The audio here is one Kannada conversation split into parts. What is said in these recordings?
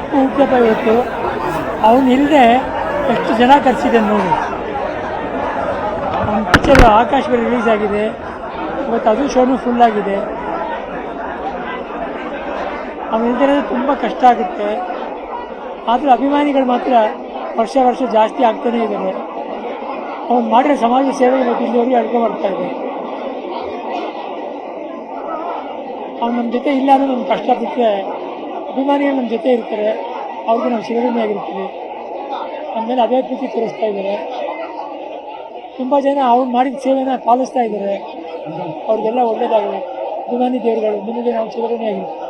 ಅಪ್ಪು ಹುಟ್ಟಪ್ಪ ಇವತ್ತು. ಅವನು ಇಲ್ಲದೆ ಎಷ್ಟು ಜನ ಕರೆಸಿದೆ ನೋಡಿ. ಅವನ ಪಿಕ್ಚರ್ ಆಕಾಶದಲ್ಲಿ ರಿಲೀಸ್ ಆಗಿದೆ ಇವತ್ತು, ಅದು ಶೋನು ಫುಲ್ ಆಗಿದೆ. ಅವನು ಇಲ್ಲದೆ ತುಂಬ ಕಷ್ಟ ಆಗುತ್ತೆ. ಆದರೆ ಅಭಿಮಾನಿಗಳು ಮಾತ್ರ ವರ್ಷ ವರ್ಷ ಜಾಸ್ತಿ ಆಗ್ತಾನೇ ಇದ್ದಾರೆ. ಅವನು ಮಾಡಿರೋ ಸಮಾಜ ಸೇವೆ ಇವತ್ತು ಇಲ್ಲಿವರೆಗೆ ಅಡ್ಕೊಂಡ್ಬರ್ತಾ ಇದೆ. ಅವ್ನು ನಮ್ಮ ಜೊತೆ ಇಲ್ಲ ಅಂದರೆ ನಮ್ಗೆ ಕಷ್ಟ ಬಿಟ್ಟರೆ ಅಭಿಮಾನಿಗಳು ನಮ್ಮ ಜೊತೆ ಇರ್ತಾರೆ, ಅವ್ರಿಗೆ ನಾವು ಶಿವರೂಪಿಯಾಗಿರ್ತೀವಿ. ಆಮೇಲೆ ಅದೇ ಪ್ರೀತಿ ತೋರಿಸ್ತಾ ಇದ್ದಾರೆ. ತುಂಬ ಜನ ಅವ್ನು ಮಾಡಿದ ಸೇವೆನ ಪಾಲಿಸ್ತಾ ಇದ್ದಾರೆ. ಅವ್ರಿಗೆಲ್ಲ ಒಳ್ಳೇದಾಗಲಿ. ಅಭಿಮಾನಿ ದೇವರುಗಳು, ನಿಮಗೆ ನಾವು ಶಿವರೂಪಿಯಾಗಿರ್ತೀವಿ.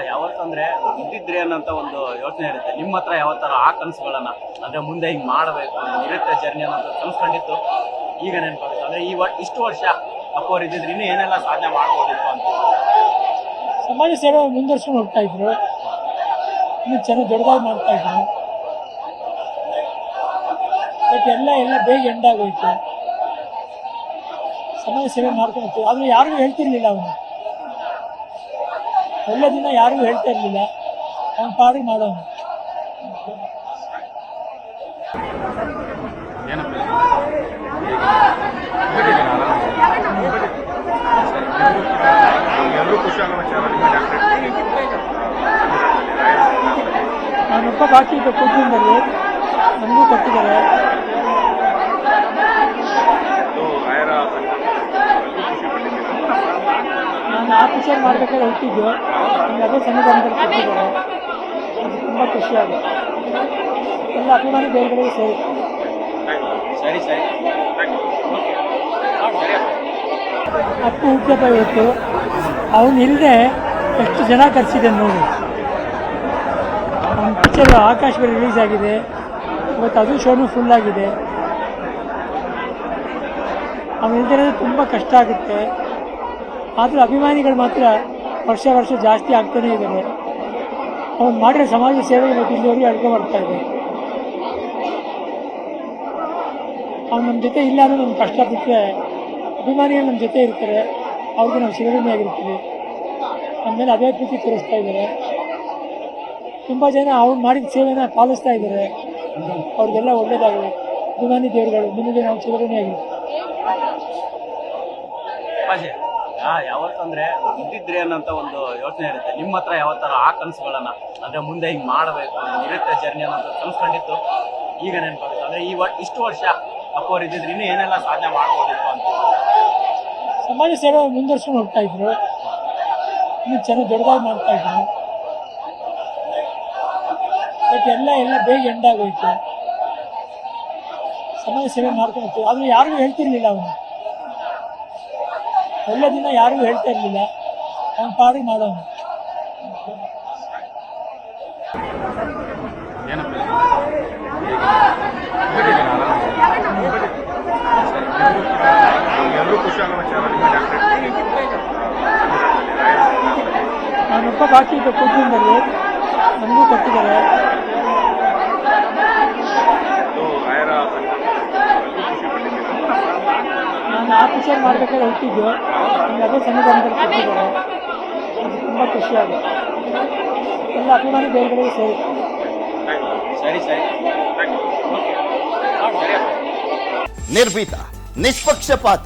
ಯಾವತ್ತಂದ್ರೆ ಇದ್ದಿದ್ರಿ ಅನ್ನೋಂಥ ಒಂದು ಯೋಚನೆ ಇರುತ್ತೆ ನಿಮ್ಮ ಹತ್ರ. ಯಾವತ್ತರ ಆ ಕನಸುಗಳನ್ನ ಅಂದ್ರೆ ಮುಂದೆ ಹಿಂಗೆ ಮಾಡಬೇಕು ನಿರತ ಜರ್ನಿ ಅನ್ನೋದು ಕನಸ್ಕೊಂಡಿತ್ತು, ಈಗ ನೆನಪಾಗುತ್ತೆ. ಅಂದ್ರೆ ಇಷ್ಟು ವರ್ಷ ಅಪ್ಪ ಅವ್ರು ಇದ್ದಿದ್ರೆ ಇನ್ನೂ ಏನೆಲ್ಲ ಸಾಧನೆ ಮಾಡ್ಬೋದಿತ್ತು ಅಂತ. ಸಮಾಜ ಸೇವೆ ಮುಂದುವರ್ಸ್ಕೊಂಡು ಹೋಗ್ತಾ ಇದ್ರು, ಇನ್ನು ಚೆನ್ನಾಗಿ ದೊಡ್ಡದಾಗಿ ಮಾಡ್ತಾ ಇದ್ರು. ಬಟ್ ಎಲ್ಲ ಬೇಗ ಎಂಡಾಗೋಯ್ತು. ಸಮಾಜ ಸೇವೆ ಮಾಡ್ಕೊಂಡು ಹೋಗ್ತೀವಿ. ಆದರೆ ಯಾರಿಗೂ ಹೇಳ್ತಿರ್ಲಿಲ್ಲ. ಅವನು ಒಳ್ಳೆ ದಿನ ಯಾರಿಗೂ ಹೇಳ್ತಾ ಇರಲಿಲ್ಲ. ಅವನ ಪಾಡಿಗೆ ಮಾಡೋನು. ನಾನೊಬ್ಬ ಬಾಕಿ ಇದ್ದ ಕೂತ್ಕೊಂಡಲ್ಲಿ ನನಗೂ ಕೊಟ್ಟಿದ್ದಾರೆ. ನಾನು ಆ ಪಿಕ್ಚರ್ ಮಾಡಬೇಕಾದ್ರೆ ಹುಟ್ಟಿದ್ದು ನನಗೆ ಅದೇ ಸಂವಿಧಾನದಲ್ಲಿ ಕೊಟ್ಟಿದ್ದಾರೆ. ಅದು ತುಂಬ ಖುಷಿಯಾಗುತ್ತೆ. ಎಲ್ಲ ಅಭಿಮಾನಿ ದೇವರುಗಳಿಗೆ ಸರಿ. ಅಪ್ಪು ಹುಟ್ಟಪ್ಪ ಇವತ್ತು. ಅವನು ಇಲ್ಲದೆ ಎಷ್ಟು ಜನ ಕರೆಸಿದೆ ನೋಡಿ. ಅವನ ಪಿಕ್ಚರ್ ಆಕಾಶದಲ್ಲಿ ರಿಲೀಸ್ ಆಗಿದೆ ಇವತ್ತು, ಅದು ಶೋನು ಫುಲ್ ಆಗಿದೆ. ಅವನು ಇಲ್ಲದೆ ತುಂಬ ಕಷ್ಟ ಆಗುತ್ತೆ. ಆದರೆ ಅಭಿಮಾನಿಗಳು ಮಾತ್ರ ವರ್ಷ ವರ್ಷ ಜಾಸ್ತಿ ಆಗ್ತಾನೇ ಇದ್ದಾರೆ. ಅವನು ಮಾಡಿರೋ ಸಮಾಜ ಸೇವೆ ಇವತ್ತು ಇಲ್ಲಿವರೆಗೆ ಅಡ್ಕೊಂಡ್ಬರ್ತಾ ಇದೆ. ಅವ್ನು ನಮ್ಮ ಜೊತೆ ಇಲ್ಲ ಅಂದರೆ ನಮ್ಗೆ ಕಷ್ಟ ಬಿಟ್ಟರೆ ಅಭಿಮಾನಿಗಳು ನಮ್ಮ ಜೊತೆ ಇರ್ತಾರೆ, ಅವ್ರಿಗೆ ನಾವು ಶಿವರೂಪಿಯಾಗಿರ್ತೀವಿ. ಆಮೇಲೆ ಅದೇ ಪ್ರೀತಿ ತೋರಿಸ್ತಾ ಇದ್ದಾರೆ. ತುಂಬ ಜನ ಅವ್ನು ಮಾಡಿದ ಸೇವೆನ ಪಾಲಿಸ್ತಾ ಇದ್ದಾರೆ. ಅವ್ರಿಗೆಲ್ಲ ಒಳ್ಳೇದಾಗಲಿ. ಅಭಿಮಾನಿ ದೇವರುಗಳು, ನಿಮಗೆ ನಾವು ಶಿವರೂಪಿಯಾಗಿರ್ತೀವಿ. ಯಾವತ್ತಂದ್ರೆ ಇದ್ದಿದ್ರಿ ಅನ್ನೋಂಥ ಒಂದು ಯೋಚನೆ ಇರುತ್ತೆ ನಿಮ್ಮ ಹತ್ರ. ಯಾವತ್ತರ ಆ ಕನಸುಗಳನ್ನ ಅಂದ್ರೆ ಮುಂದೆ ಹಿಂಗೆ ಮಾಡಬೇಕು ನಿರತ ಜರ್ನಿ ಅನ್ನೋದು ಕನಸ್ಕೊಂಡಿತ್ತು, ಈಗ ನೆನಪಾಗುತ್ತೆ. ಅಂದ್ರೆ ಇಷ್ಟು ವರ್ಷ ಅಪ್ಪ ಅವ್ರು ಇದ್ದಿದ್ರೆ ಇನ್ನೂ ಏನೆಲ್ಲ ಸಾಧನೆ ಮಾಡ್ಬೋದಿತ್ತು ಅಂತ. ಸಮಾಜ ಸೇವೆ ಮುಂದುವರ್ಸ್ಕೊಂಡು ಹೋಗ್ತಾ ಇದ್ರು, ಇನ್ನು ಚೆನ್ನಾಗಿ ದೊಡ್ಡದಾಗಿ ಮಾಡ್ತಾ ಇದ್ರು. ಬಟ್ ಎಲ್ಲ ಬೇಗ ಎಂಡಾಗೋಯ್ತು. ಸಮಾಜ ಸೇವೆ ಮಾಡ್ಕೊಂಡು ಹೋಗ್ತೀವಿ. ಆದರೆ ಯಾರಿಗೂ ಹೇಳ್ತಿರ್ಲಿಲ್ಲ. ಅವನು ಒಳ್ಳೆ ದಿನ ಯಾರಿಗೂ ಹೇಳ್ತಾ ಇರಲಿಲ್ಲ. ಅವನ ಪಾಡಿಗೆ ಮಾಡೋನು. ನಾನೊಬ್ಬ ಬಾಕಿ ಇದ್ದ ಕೂತ್ಕೊಂಡಲ್ಲಿ ನನಗೂ ಕೊಟ್ಟಿದ್ದಾರೆ. ನಾನು ಆ ಪಿಕ್ಚರ್ ಮಾಡಬೇಕಾದ್ರೆ ಹುಟ್ಟಿದ್ದು ನನಗೆ ಅದೇ ಸಂವಿಧಾನದಲ್ಲಿ ಕೊಟ್ಟಿದ್ದಾರೆ. ಅದು ತುಂಬ ಖುಷಿಯಾಗುತ್ತೆ. ಎಲ್ಲ ಅಭಿಮಾನಿ ದೇವರುಗಳಿಗೆ ಸರಿ. ನಿರ್ಭೀತ, ನಿಷ್ಪಕ್ಷಪಾತ,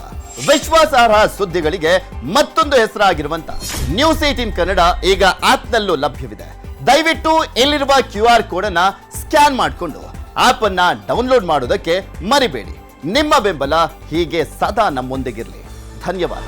ವಿಶ್ವಾಸಾರ್ಹ ಸುದ್ದಿಗಳಿಗೆ ಮತ್ತೊಂದು ಹೆಸರಾಗಿರುವಂತ ನ್ಯೂಸ್18 ಕನ್ನಡ ಈಗ ಆಪ್ನಲ್ಲೂ ಲಭ್ಯವಿದೆ. ದಯವಿಟ್ಟು ಇಲ್ಲಿರುವ QR ಕೋಡ್ ಅನ್ನ ಸ್ಕ್ಯಾನ್ ಮಾಡಿಕೊಂಡು ಆಪ್ ಅನ್ನ ಡೌನ್ಲೋಡ್ ಮಾಡೋದಕ್ಕೆ ಮರಿಬೇಡಿ. ನಿಮ್ಮ ಬೆಂಬಲ ಹೀಗೆ ಸದಾ ನಮ್ಮೊಂದಿಗಿರಲಿ. ಧನ್ಯವಾದ.